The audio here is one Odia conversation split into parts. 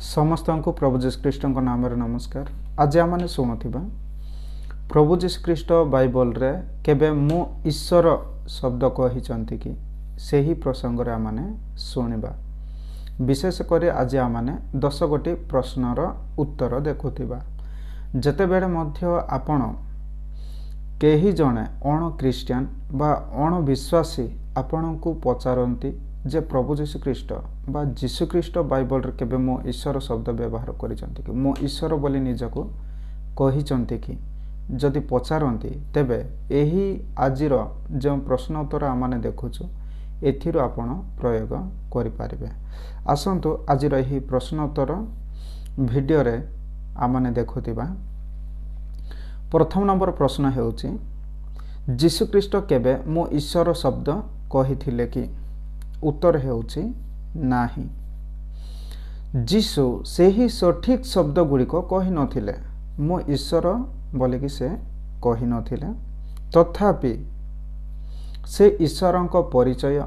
समस्त को प्रभु जीशुख्रीष्ट नाम नमस्कार। आज आम शुणुवा प्रभु जीशुख्रीष्ट बाइबल रे केबे मु ईश्वर शब्द कही कि से ही प्रसंग रे आम शुणा। विशेषकर आज आम 10 गोटी प्रश्नर उत्तर देखुवा। जितेबेले मध्य आपण केही जणे अण क्रिस्टियन बा अण विश्वासी आपण को पचारती जे प्रभु जीशुख्रीष्ट बा जीशुख्रीष्ट बाइबल रे केबे मो ईश्वर शब्द व्यवहार करिसंती कि मो ईश्वर बोली निजको कहिसंती कि जदि पचारती तेबे एही आजिर जो प्रश्न उत्तर आमाने देखुछु एथिरो आपण प्रयोग करि पारिबे। आसंतु आजिर एही प्रश्न उत्तर वीडियो रे आमाने देखुतिबा। प्रथम नंबर प्रश्न हेउची जीशुख्रीष्ट केबे मो ईश्वर शब्द कहिथिले कि? उत्तर हेउची नाही। जीशु से ही सठिक शब्द गुड़िक कही नथिले मो ईश्वर बोलिकी से कही नथिले। तथापि से ईश्वरंक परिचय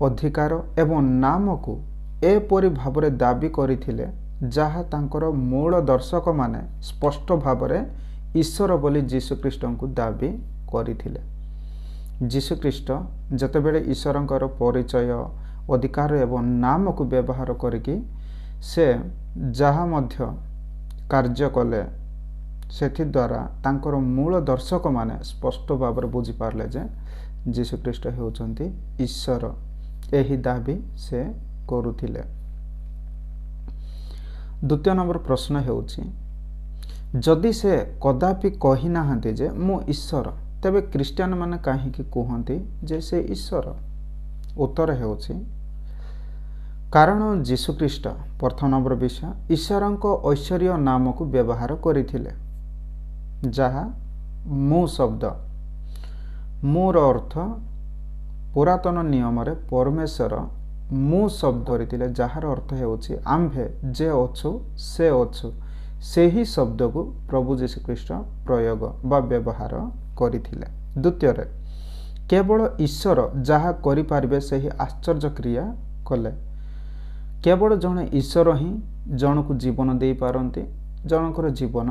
अधिकार एवं नाम को एपरि भावरे दाबी करिथिले जहा तांकर मूल दर्शक माने स्पष्ट भावरे ईश्वर बोली जीशुख्रीष्ट को दाबी करिथिले। जीशुख्रीष्ट जतेबेले ईश्वरंकर परिचय अधिकार एवं नाम को व्यवहार करिकी से जहा मध्य कार्य कले सेथि द्वारा तांकर मूल दर्शक माने स्पष्ट भाव बुझी पारले जे जीशुख्रीष्ट हेउचंती ईश्वर। एही दाबी से करुथिले। द्वितीय नंबर प्रश्न हेउची जदि से कदापि कही नाहंती जे मो ईश्वर तेबे क्रिस्टियन माने काहे कि कहंती जे से ईश्वर? उत्तर हेउची कारण जीशुख्रीष्ट प्रथम नंबर विषय ईश्वरंक ऐश्वर्य नाम को व्यवहार करिथिले जहा मु शब्द मोर अर्थ पुरातन नियम रे परमेश्वर मु शब्द करिथिले जहार अर्थ हेउची आम्भे जे अछु से अछु से ही शब्द को प्रभु जीशुख्रीष्ट प्रयोग बा व्यवहार करिथिले। द्वितीय रे केवल ईश्वर जहा करि पारिबे से ही आश्चर्य क्रिया कले। केवल जने ईश्वर ही जन को जीवन दे पारंती जनकर जीवन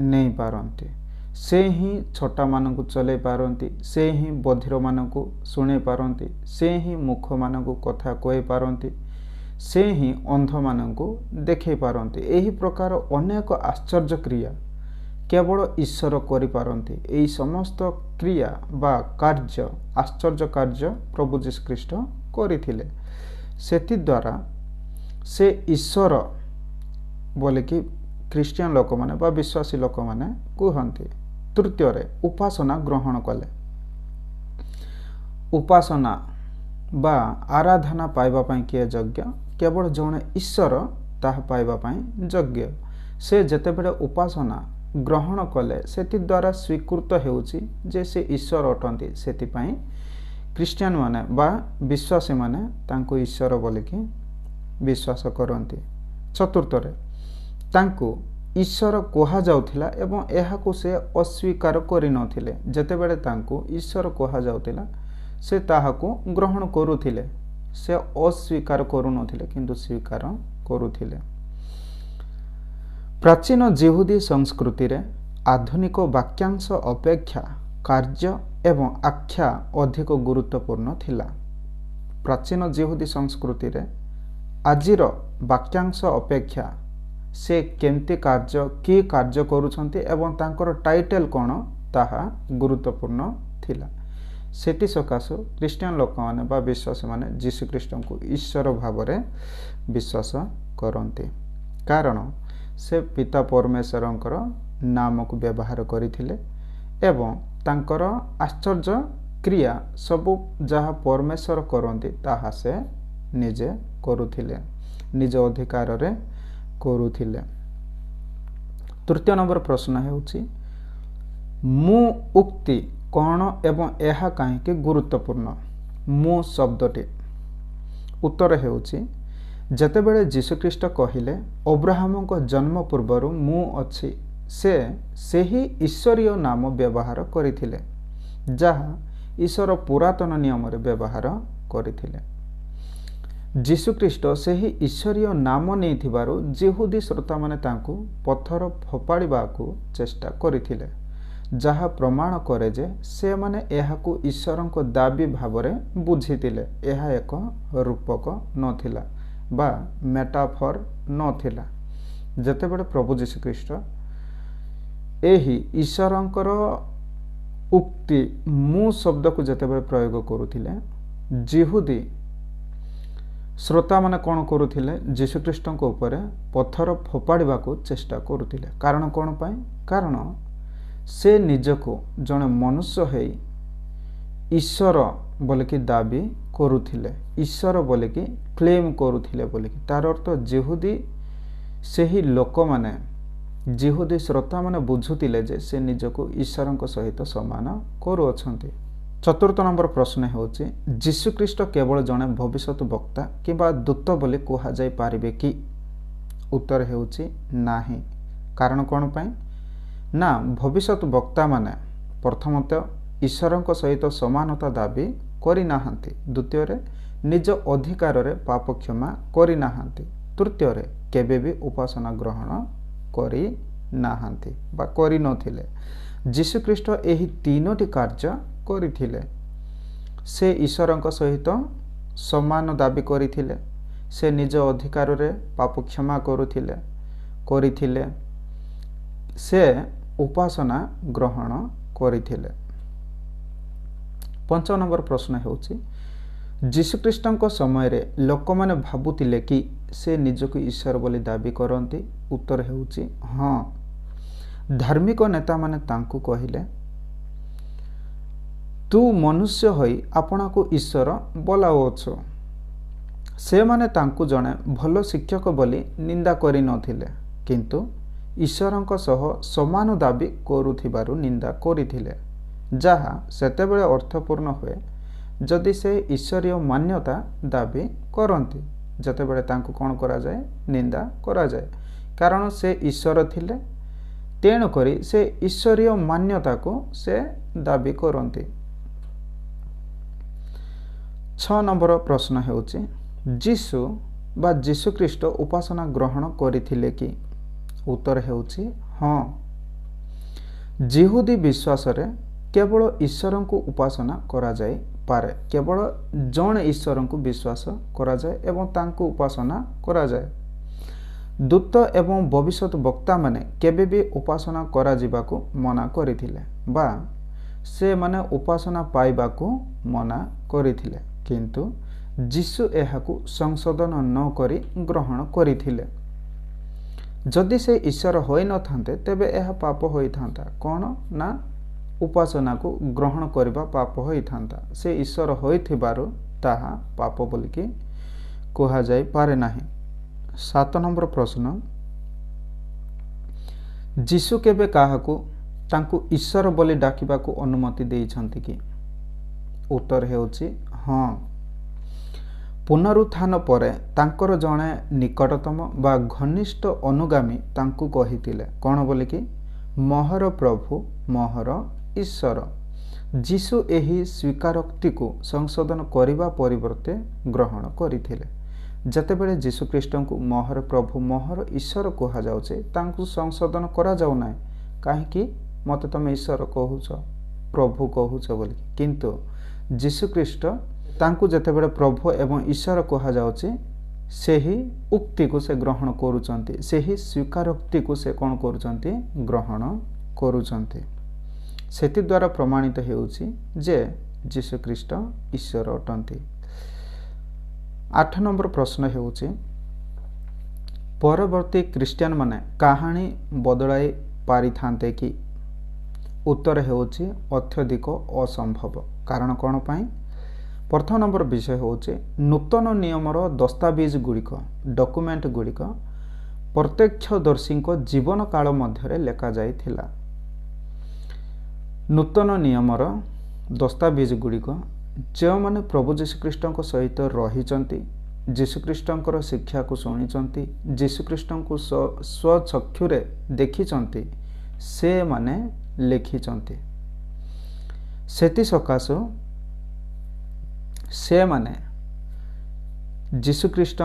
नहीं पारंती। से ही छोटा मान को चले पारंती से ही बधिर मान को सुने पारंती से ही मुख मान को कथा कहि पारंती से ही अंध मान को देखे पारंती। एही प्रकार अनेक आश्चर्य क्रिया केवल ईश्वर करि पारंती। एही समस्त क्रिया बा कार्य आश्चर्य कार्य प्रभु जीशुख्रीष्ट करिथिले। सेति द्वारा से ईश्वर बोलिकी क्रिस्टियन लोक माने बा विश्वासी लोक माने कहंती। तृतीय रे उपासना ग्रहण कले। उपासना बा आराधना पाइबा पई किए योग्य? केवल जणे ईश्वर ताहा पाइबा पई योग्य। से जेतेबेले उपासना ग्रहण कले सेति द्वारा स्वीकृत हेउची जे से ईश्वर अटंती। सेति पई क्रिस्टियन माने बा विश्वासी माने तांको ईश्वर बोलिकी विश्वास करती। चतुर्थ रे तांको ईश्वर कहा जाउथिला एवं एहाको से अस्वीकार करि नथिले। जेतेबेले तांको ईश्वर कहा जाउथिला से ताहाको ग्रहण करुथिले से अस्वीकार करू नथिले किंतु स्वीकार करुथिले। प्राचीन जिहुदी संस्कृति रे आधुनिक वाक्यांश अपेक्षा कार्य एवं आख्या अधिक गुरुत्वपूर्ण थिला। प्राचीन जिहुदी संस्कृति रे आजिर वाक्यांश अपेक्षा से केमती कार्य की कार्य करुछंती एवं तांकर टाइटल कोन ताहा गुरुत्वपूर्ण थिला। सेटी सकाशु क्रिस्टियन लोक माने बा विश्वासी माने जीशुख्रीष्ट को ईश्वर भावरे विश्वास करंती कारण से पिता परमेश्वरंकर नाम को व्यवहार करिथिले एवं तांकर आश्चर्य क्रिया सबु जहा परमेश्वर करंती ताहा से निजे करुथिले निज अधिकार रे करुथिले। तृतीय नंबर प्रश्न हेउची मु उक्ति कौन एवं एहा काहे कि गुरुत्वपूर्ण? मु शब्दटी उत्तर हेउची जेतेबेले जीशुख्रीष्ट कहिले अब्राहम को जन्म पूर्वरु मु अछि से ही ईश्वरीय नाम व्यवहार करिथिले जहा ईश्वर पुरातन नियम रे व्यवहार करिथिले। ଯୀଶୁଖ୍ରୀଷ୍ଟ ସେହି ଈଶ୍ୱରୀୟ ନାମ ନେଇଥିବାରୁ ଯିହୁଦୀ ଶ୍ରୋତାମାନେ ତାଙ୍କୁ ପଥର ଫୋପାଡ଼ିବାକୁ ଚେଷ୍ଟା କରିଥିଲେ, ଯାହା ପ୍ରମାଣ କରେ ଯେ ସେମାନେ ଏହାକୁ ଈଶ୍ୱରଙ୍କ ଦାବି ଭାବରେ ବୁଝିଥିଲେ। ଏହା ଏକ ରୂପକ ନଥିଲା ବା ମେଟାଫର ନଥିଲା। ଯେତେବେଳେ ପ୍ରଭୁ ଯୀଶୁଖ୍ରୀଷ୍ଟ ଏହି ଈଶ୍ୱରଙ୍କର ଉକ୍ତି ମୁଁ ଶବ୍ଦକୁ ଯେତେବେଳେ ପ୍ରୟୋଗ କରୁଥିଲେ, ଯିହୁଦୀ ଶ୍ରୋତାମାନେ କ'ଣ କରୁଥିଲେ? ଯୀଶୁଖ୍ରୀଷ୍ଟଙ୍କ ଉପରେ ପଥର ଫୋପାଡ଼ିବାକୁ ଚେଷ୍ଟା କରୁଥିଲେ। କାରଣ କ'ଣ ପାଇଁ? କାରଣ ସେ ନିଜକୁ ଜଣେ ମନୁଷ୍ୟ ହେଇ ଈଶ୍ୱର ବୋଲିକି ଦାବି କରୁଥିଲେ, ଈଶ୍ୱର ବୋଲିକି କ୍ଲେମ୍ କରୁଥିଲେ ବୋଲିକି। ତାର ଅର୍ଥ ଯିହୁଦୀ ସେହି ଲୋକମାନେ, ଯିହୁଦୀ ଶ୍ରୋତାମାନେ ବୁଝୁଥିଲେ ଯେ ସେ ନିଜକୁ ଈଶ୍ୱରଙ୍କ ସହିତ ସମାନ କରୁଅଛନ୍ତି। ଚତୁର୍ଥ ନମ୍ବର ପ୍ରଶ୍ନ ହେଉଛି, ଯୀଶୁଖ୍ରୀଷ୍ଟ କେବଳ ଜଣେ ଭବିଷ୍ୟତ ବକ୍ତା କିମ୍ବା ଦୂତ ବୋଲି କୁହାଯାଇପାରିବେ କି? ଉତ୍ତର ହେଉଛି ନାହିଁ। କାରଣ କ'ଣ ପାଇଁ? ନା, ଭବିଷ୍ୟତ ବକ୍ତାମାନେ ପ୍ରଥମତଃ ଈଶ୍ୱରଙ୍କ ସହିତ ସମାନତା ଦାବି କରିନାହାନ୍ତି। ଦ୍ୱିତୀୟରେ ନିଜ ଅଧିକାରରେ ପାପ କ୍ଷମା କରିନାହାନ୍ତି। ତୃତୀୟରେ କେବେ ବି ଉପାସନା ଗ୍ରହଣ କରିନାହାନ୍ତି ବା କରିନଥିଲେ। ଯୀଶୁଖ୍ରୀଷ୍ଟ ଏହି ତିନୋଟି କାର୍ଯ୍ୟ କରିଥିଲେ। ସେ ଈଶ୍ୱରଙ୍କ ସହିତ ସମାନ ଦାବି କରିଥିଲେ, ସେ ନିଜ ଅଧିକାରରେ ପାପ କ୍ଷମା କରିଥିଲେ, ସେ ଉପାସନା ଗ୍ରହଣ କରିଥିଲେ। ପଞ୍ଚମ ନମ୍ବର ପ୍ରଶ୍ନ ହେଉଛି, ଯୀଶୁଖ୍ରୀଷ୍ଟଙ୍କ ସମୟରେ ଲୋକମାନେ ଭାବୁଥିଲେ କି ସେ ନିଜକୁ ଈଶ୍ୱର ବୋଲି ଦାବି କରନ୍ତି? ଉତ୍ତର ହେଉଛି ହଁ। ଧାର୍ମିକ ନେତାମାନେ ତାଙ୍କୁ କହିଲେ, ତୁ ମନୁଷ୍ୟ ହୋଇ ଆପଣାକୁ ଈଶ୍ୱର ବୋଲାଉଛୁ। ସେମାନେ ତାଙ୍କୁ ଜଣେ ଭଲ ଶିକ୍ଷକ ବୋଲି ନିନ୍ଦା କରିନଥିଲେ, କିନ୍ତୁ ଈଶ୍ୱରଙ୍କ ସହ ସମାନ ଦାବି କରୁଥିବାରୁ ନିନ୍ଦା କରିଥିଲେ, ଯାହା ସେତେବେଳେ ଅର୍ଥପୂର୍ଣ୍ଣ ହୁଏ ଯଦି ସେ ଈଶ୍ୱରୀୟ ମାନ୍ୟତା ଦାବି କରନ୍ତି। ଯେତେବେଳେ ତାଙ୍କୁ କ'ଣ କରାଯାଏ? ନିନ୍ଦା କରାଯାଏ। କାରଣ ସେ ଈଶ୍ୱର ଥିଲେ, ତେଣୁକରି ସେ ଈଶ୍ୱରୀୟ ମାନ୍ୟତାକୁ ସେ ଦାବି କରନ୍ତି। 6 ନମ୍ବର ପ୍ରଶ୍ନ ହେଉଛି, ଯୀଶୁ ବା ଯୀଶୁଖ୍ରୀଷ୍ଟ ଉପାସନା ଗ୍ରହଣ କରିଥିଲେ କି? ଉତ୍ତର ହେଉଛି ହଁ। ଯିହୁଦୀ ବିଶ୍ୱାସରେ କେବଳ ଈଶ୍ୱରଙ୍କୁ ଉପାସନା କରାଯାଇପାରେ। କେବଳ ଜଣେ ଈଶ୍ୱରଙ୍କୁ ବିଶ୍ୱାସ କରାଯାଏ ଏବଂ ତାଙ୍କୁ ଉପାସନା କରାଯାଏ। ଦୂତ ଏବଂ ଭବିଷ୍ୟତ ବକ୍ତାମାନେ କେବେ ବି ଉପାସନା କରାଯିବାକୁ ମନା କରିଥିଲେ ବା ସେମାନେ ଉପାସନା ପାଇବାକୁ ମନା କରିଥିଲେ, କିନ୍ତୁ ଯୀଶୁ ଏହାକୁ ସଂଶୋଧନ ନ କରି ଗ୍ରହଣ କରିଥିଲେ। ଯଦି ସେ ଈଶ୍ୱର ହୋଇନଥାନ୍ତେ ତେବେ ଏହା ପାପ ହୋଇଥାନ୍ତା। କ'ଣ ନା, ଉପାସନାକୁ ଗ୍ରହଣ କରିବା ପାପ ହୋଇଥାନ୍ତା। ସେ ଈଶ୍ୱର ହୋଇଥିବାରୁ ତାହା ପାପ ବୋଲିକି କୁହାଯାଇପାରେ ନାହିଁ। 7 ନମ୍ବର ପ୍ରଶ୍ନ, ଯୀଶୁ କେବେ କାହାକୁ ତାଙ୍କୁ ଈଶ୍ୱର ବୋଲି ଡାକିବାକୁ ଅନୁମତି ଦେଇଛନ୍ତି କି? ଉତ୍ତର ହେଉଛି ହଁ। ପୁନରୁତ୍ଥାନ ପରେ ତାଙ୍କର ଜଣେ ନିକଟତମ ବା ଘନିଷ୍ଠ ଅନୁଗାମୀ ତାଙ୍କୁ କହିଥିଲେ, କ'ଣ ବୋଲିକି? ମହର ପ୍ରଭୁ, ମହର ଈଶ୍ୱର। ଯୀଶୁ ଏହି ସ୍ୱୀକାରୋକ୍ତିକୁ ସଂଶୋଧନ କରିବା ପରିବର୍ତ୍ତେ ଗ୍ରହଣ କରିଥିଲେ। ଯେତେବେଳେ ଯୀଶୁଖ୍ରୀଷ୍ଟଙ୍କୁ ମହର ପ୍ରଭୁ, ମହର ଈଶ୍ୱର କୁହାଯାଉଛି, ତାଙ୍କୁ ସଂଶୋଧନ କରାଯାଉ ନାହିଁ। କାହିଁକି? ମୋତେ ତୁମେ ଈଶ୍ୱର କହୁଛ, ପ୍ରଭୁ କହୁଛ ବୋଲିକି। କିନ୍ତୁ ଯୀଶୁଖ୍ରୀଷ୍ଟ ତାଙ୍କୁ ଯେତେବେଳେ ପ୍ରଭୁ ଏବଂ ଈଶ୍ୱର କୁହାଯାଉଛି, ସେହି ଉକ୍ତିକୁ ସେ ଗ୍ରହଣ କରୁଛନ୍ତି, ସେହି ସ୍ୱୀକାରୋକ୍ତିକୁ ସେ କ'ଣ କରୁଛନ୍ତି? ଗ୍ରହଣ କରୁଛନ୍ତି। ସେଥିଦ୍ୱାରା ପ୍ରମାଣିତ ହେଉଛି ଯେ ଯୀଶୁଖ୍ରୀଷ୍ଟ ଈଶ୍ୱର ଅଟନ୍ତି। 8 ନମ୍ବର ପ୍ରଶ୍ନ ହେଉଛି, ପରବର୍ତ୍ତୀ ଖ୍ରୀଷ୍ଟିଆନମାନେ କାହାଣୀ ବଦଳାଇ ପାରିଥାନ୍ତେ କି? ଉତ୍ତର ହେଉଛି ଅତ୍ୟଧିକ ଅସମ୍ଭବ। କାରଣ କ'ଣ ପାଇଁ? ପ୍ରଥମ ନମ୍ବର ବିଷୟ ହେଉଛି, ନୂତନ ନିୟମର ଦସ୍ତାବିଜ ଗୁଡ଼ିକ, ଡକୁମେଣ୍ଟ ଗୁଡ଼ିକ ପ୍ରତ୍ୟକ୍ଷଦର୍ଶୀଙ୍କ ଜୀବନ କାଳ ମଧ୍ୟରେ ଲେଖାଯାଇଥିଲା। ନୂତନ ନିୟମର ଦସ୍ତାବିଜ ଗୁଡ଼ିକ ଯେଉଁମାନେ ପ୍ରଭୁ ଯୀଶୁଖ୍ରୀଷ୍ଟଙ୍କ ସହିତ ରହିଛନ୍ତି, ଯୀଶୁଖ୍ରୀଷ୍ଟଙ୍କର ଶିକ୍ଷାକୁ ଶୁଣିଛନ୍ତି, ଯୀଶୁଖ୍ରୀଷ୍ଟଙ୍କୁ ସ୍ୱଚକ୍ଷୁରେ ଦେଖିଛନ୍ତି, ସେମାନେ ଲେଖିଛନ୍ତି। ସେଥିସକାଶୁ ସେମାନେ ଯୀଶୁଖ୍ରୀଷ୍ଟ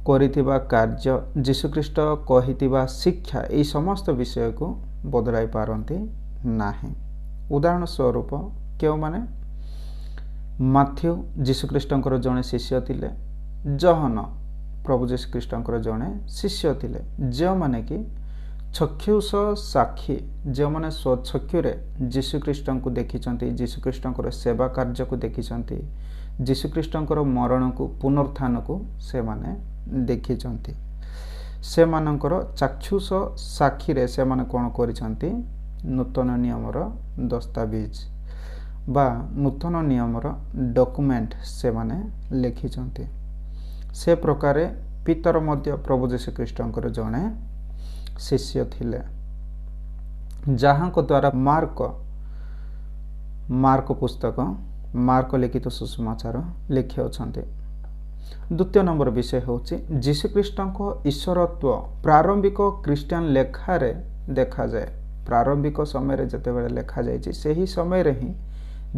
କରିଥିବା କାର୍ଯ୍ୟ, ଯୀଶୁଖ୍ରୀଷ୍ଟ କହିଥିବା ଶିକ୍ଷା, ଏହି ସମସ୍ତ ବିଷୟକୁ ବଦଳାଇ ପାରନ୍ତି ନାହିଁ। ଉଦାହରଣ ସ୍ୱରୂପ କେଉଁମାନେ? ମାଥ୍ୟୁ ଯୀଶୁଖ୍ରୀଷ୍ଟଙ୍କର ଜଣେ ଶିଷ୍ୟ ଥିଲେ, ଜହନ ପ୍ରଭୁ ଯୀଶୁଖ୍ରୀଷ୍ଟଙ୍କର ଜଣେ ଶିଷ୍ୟ ଥିଲେ, ଯେଉଁମାନେ କି ଚକ୍ଷୁଷ ସାକ୍ଷୀ, ଯେଉଁମାନେ ସ୍ୱଚକ୍ଷୁରେ ଯୀଶୁଖ୍ରୀଷ୍ଟଙ୍କୁ ଦେଖିଛନ୍ତି, ଯୀଶୁଖ୍ରୀଷ୍ଟଙ୍କର ସେବା କାର୍ଯ୍ୟକୁ ଦେଖିଛନ୍ତି, ଯୀଶୁଖ୍ରୀଷ୍ଟଙ୍କର ମରଣକୁ ପୁନରୁତ୍ଥାନକୁ ସେମାନେ ଦେଖିଛନ୍ତି। ସେମାନଙ୍କର ଚାକ୍ଷୁଷ ସାକ୍ଷୀରେ ସେମାନେ କ'ଣ କରିଛନ୍ତି? ନୂତନ ନିୟମର ଦସ୍ତାବିଜ ବା ନୂତନ ନିୟମର ଡକୁମେଣ୍ଟ ସେମାନେ ଲେଖିଛନ୍ତି। ସେ ପ୍ରକାରେ ପିତର ମଧ୍ୟ ପ୍ରଭୁ ଯୀଶୁଖ୍ରୀଷ୍ଟଙ୍କର ଜଣେ ଶିଷ୍ୟ ଥିଲେ, ଯାହାଙ୍କ ଦ୍ୱାରା ମାର୍କ ପୁସ୍ତକ, ମାର୍କ ଲିଖିତ ସୁସମାଚାର ଲେଖିଅଛନ୍ତି। ଦ୍ୱିତୀୟ ନମ୍ବର ବିଷୟ ହେଉଛି ଯୀଶୁଖ୍ରୀଷ୍ଟଙ୍କ ଈଶ୍ୱରତ୍ୱ ପ୍ରାରମ୍ଭିକ ଖ୍ରୀଷ୍ଟିଆନ ଲେଖାରେ ଦେଖାଯାଏ। ପ୍ରାରମ୍ଭିକ ସମୟରେ ଯେତେବେଳେ ଲେଖାଯାଇଛି, ସେହି ସମୟରେ ହିଁ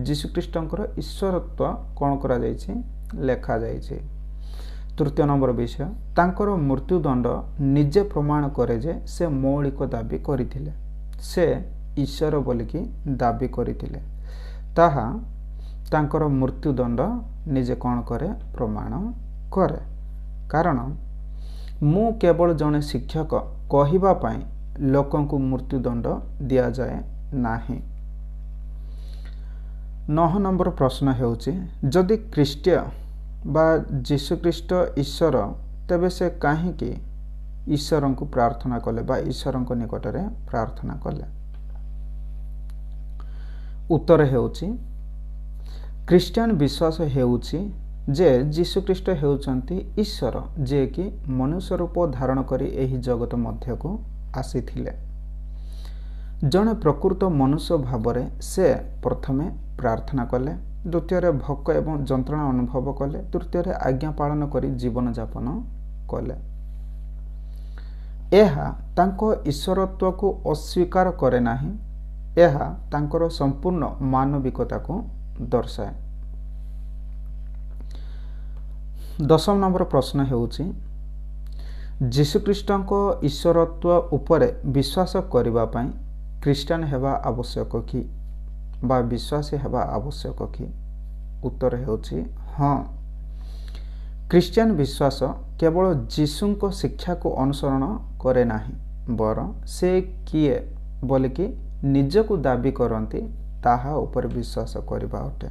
ଯୀଶୁଖ୍ରୀଷ୍ଟଙ୍କର ଈଶ୍ୱରତ୍ୱ କ'ଣ କରାଯାଇଛି? ଲେଖାଯାଇଛି। ତୃତୀୟ ନମ୍ବର ବିଷୟ, ତାଙ୍କର ମୃତ୍ୟୁଦଣ୍ଡ ନିଜେ ପ୍ରମାଣ କରେ ଯେ ସେ ମୌଳିକ ଦାବି କରିଥିଲେ, ସେ ଈଶ୍ୱର ବୋଲିକି ଦାବି କରିଥିଲେ। ତାହା ତାଙ୍କର ମୃତ୍ୟୁଦଣ୍ଡ ନିଜେ କ'ଣ କରେ? ପ୍ରମାଣ କରେ। କାରଣ ମୁଁ କେବଳ ଜଣେ ଶିକ୍ଷକ କହିବା ପାଇଁ ଲୋକଙ୍କୁ ମୃତ୍ୟୁଦଣ୍ଡ ଦିଆଯାଏ ନାହିଁ। 9 ନମ୍ବର ପ୍ରଶ୍ନ ହେଉଛି, ଯଦି ଖ୍ରୀଷ୍ଟ ବା ଯୀଶୁଖ୍ରୀଷ୍ଟ ଈଶ୍ୱର, ତେବେ ସେ କାହିଁକି ଈଶ୍ୱରଙ୍କୁ ପ୍ରାର୍ଥନା କଲେ ବା ଈଶ୍ୱରଙ୍କ ନିକଟରେ ପ୍ରାର୍ଥନା କଲେ? ଉତ୍ତର ହେଉଛି, ଖ୍ରୀଷ୍ଟିଆନ ବିଶ୍ୱାସ ହେଉଛି ଯେ ଯୀଶୁଖ୍ରୀଷ୍ଟ ହେଉଛନ୍ତି ଈଶ୍ୱର, ଯିଏକି ମନୁଷ୍ୟ ରୂପ ଧାରଣ କରି ଏହି ଜଗତ ମଧ୍ୟକୁ ଆସିଥିଲେ। ଜଣେ ପ୍ରକୃତ ମନୁଷ୍ୟ ଭାବରେ ସେ ପ୍ରଥମେ ପ୍ରାର୍ଥନା କଲେ, ଦ୍ୱିତୀୟରେ ଭୋକ ଏବଂ ଯନ୍ତ୍ରଣା ଅନୁଭବ କଲେ, ତୃତୀୟରେ ଆଜ୍ଞା ପାଳନ କରି ଜୀବନଯାପନ କଲେ। ଏହା ତାଙ୍କ ଈଶ୍ୱରତ୍ୱକୁ ଅସ୍ୱୀକାର କରେ ନାହିଁ, ଏହା ତାଙ୍କର ସମ୍ପୂର୍ଣ୍ଣ ମାନବିକତାକୁ ଦର୍ଶାଏ। 10 ନମ୍ବର ପ୍ରଶ୍ନ ହେଉଛି, ଯୀଶୁଖ୍ରୀଷ୍ଟଙ୍କ ଈଶ୍ୱରତ୍ୱ ଉପରେ ବିଶ୍ୱାସ କରିବା ପାଇଁ ଖ୍ରୀଷ୍ଟିଆନ ହେବା ଆବଶ୍ୟକ କି ବା ବିଶ୍ୱାସୀ ହେବା ଆବଶ୍ୟକ କି? ଉତ୍ତର ହେଉଛି ହଁ। ଖ୍ରୀଷ୍ଟିଆନ ବିଶ୍ୱାସ କେବଳ ଯୀଶୁଙ୍କ ଶିକ୍ଷାକୁ ଅନୁସରଣ କରେ ନାହିଁ, ବରଂ ସେ କିଏ ବୋଲିକି ନିଜକୁ ଦାବି କରନ୍ତି ତାହା ଉପରେ ବିଶ୍ୱାସ କରିବା ଅଟେ।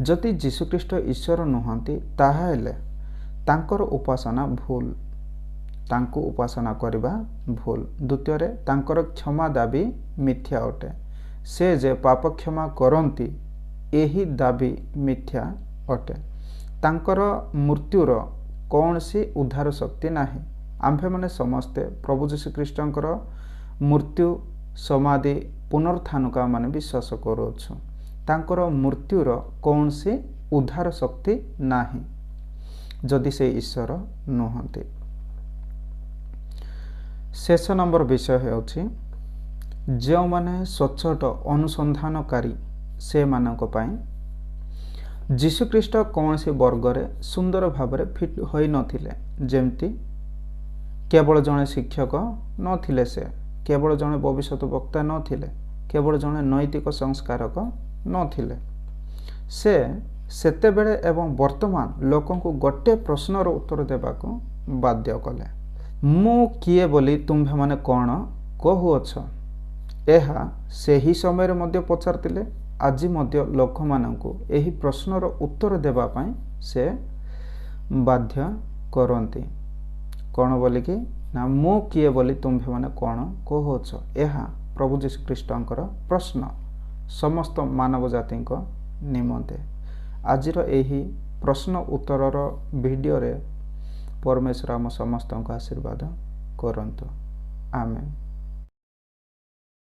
ଯଦି ଯୀଶୁଖ୍ରୀଷ୍ଟ ଈଶ୍ୱର ନୁହନ୍ତି, ତାହେଲେ ତାଙ୍କର ଉପାସନା ଭୁଲ, ତାଙ୍କୁ ଉପାସନା କରିବା ଭୁଲ। ଦ୍ୱିତୀୟରେ ତାଙ୍କର କ୍ଷମା ଦାବି ମିଥ୍ୟା ଅଟେ। ସେ ଯେ ପାପ କ୍ଷମା କରନ୍ତି, ଏହି ଦାବି ମିଥ୍ୟା ଅଟେ। ତାଙ୍କର ମୃତ୍ୟୁର କୌଣସି ଉଦ୍ଧାର ଶକ୍ତି ନାହିଁ। ଆମ୍ଭେମାନେ ସମସ୍ତେ ପ୍ରଭୁ ଯୀଶୁଖ୍ରୀଷ୍ଟଙ୍କର ମୃତ୍ୟୁ, ସମାଧି, ପୁନରୁତ୍ଥାନକୁ ଆମମାନେ ବିଶ୍ୱାସ କରୁଅଛୁ। ତାଙ୍କର ମୃତ୍ୟୁର କୌଣସି ଉଦ୍ଧାର ଶକ୍ତି ନାହିଁ ଯଦି ସେ ଈଶ୍ୱର ନୁହନ୍ତି। ଶେଷ ନମ୍ବର ବିଷୟ ହେଉଛି, ଯେଉଁମାନେ ସଚ୍ଚୋଟ ଅନୁସନ୍ଧାନକାରୀ ସେମାନଙ୍କ ପାଇଁ ଯୀଶୁଖ୍ରୀଷ୍ଟ କୌଣସି ବର୍ଗରେ ସୁନ୍ଦର ଭାବରେ ଫିଟ୍ ହୋଇନଥିଲେ। ଯେମିତି କେବଳ ଜଣେ ଶିକ୍ଷକ ନଥିଲେ, ସେ କେବଳ ଜଣେ ଭବିଷ୍ୟତ ବକ୍ତା ନଥିଲେ, କେବଳ ଜଣେ ନୈତିକ ସଂସ୍କାରକ ନଥିଲେ। ସେ ସେତେବେଳେ ଏବଂ ବର୍ତ୍ତମାନ ଲୋକଙ୍କୁ ଗୋଟିଏ ପ୍ରଶ୍ନର ଉତ୍ତର ଦେବାକୁ ବାଧ୍ୟ କଲେ, ମୁଁ କିଏ ବୋଲି ତୁମ୍ଭେମାନେ କ'ଣ କହୁଅଛ? ଏହା ସେହି ସମୟରେ ମଧ୍ୟ ପଚାରିଥିଲେ, ଆଜି ମଧ୍ୟ ଲୋକମାନଙ୍କୁ ଏହି ପ୍ରଶ୍ନର ଉତ୍ତର ଦେବା ପାଇଁ ସେ ବାଧ୍ୟ କରନ୍ତି। କ'ଣ ବୋଲିକି ନା, ମୁଁ କିଏ ବୋଲି ତୁମ୍ଭେମାନେ କ'ଣ କହୁଅଛ? ଏହା ପ୍ରଭୁ ଯୀଶୁଖ୍ରୀଷ୍ଟଙ୍କର ପ୍ରଶ୍ନ ସମସ୍ତ ମାନବ ଜାତିଙ୍କ ନିମନ୍ତେ। ଆଜିର ଏହି ପ୍ରଶ୍ନ ଉତ୍ତରର ଭିଡ଼ିଓରେ ପରମେଶ୍ୱର ଆମ ସମସ୍ତଙ୍କୁ ଆଶୀର୍ବାଦ କରନ୍ତୁ। ଆମେନ୍।